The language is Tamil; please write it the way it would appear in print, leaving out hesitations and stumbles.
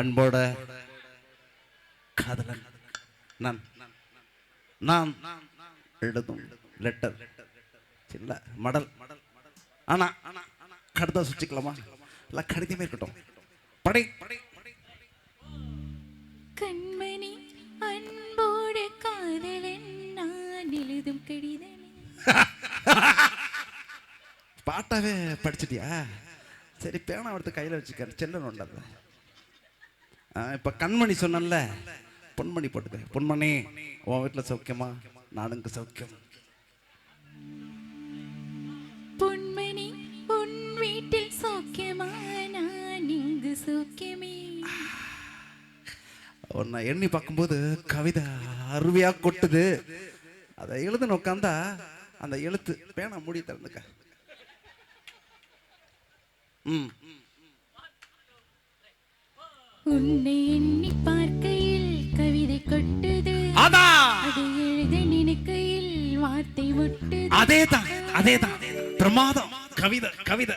அன்போட காதலன் நான் நான் எழுதும் லெட்டர் இல்ல மடல். ஆனா கடிதம் சுச்சிக்கலாமா? இல்ல கடிதமே இருக்கட்டும். படை கண்மணி அன்போட காதலன் நான் எழுதும் கடிதம். பாட்டாவே படிச்சிட்டியா? சரி, பேனா எடுத்து கையில் வச்சுக்க, செல்லணும் உண்டாத. இப்போ கண்மணி சொன்னல, பொன்மணி போட்டுக்க. பொன்மணி, உன் வீட்டில் சௌக்கியமா? நானுங்க சௌக்கியம். பொன்மணி, உன் வீட்டில் சௌக்கியமா? நான் இங்கு சௌக்கியமே. உன்னை எண்ணி பார்க்கும்போது கவிதை அருவியா கொட்டுது. அதை எழுதுன்னு உட்காந்தா அந்த எழுத்து பேனா மூடி திறந்துக்க. உன்னை எண்ணி பார்க்கையில் கவிதை கொட்டுது, அதை எழுத நினைக்கையில் வார்த்தை முட்டுது. அதேதான் பிரமாதம். கவிதை கவிதை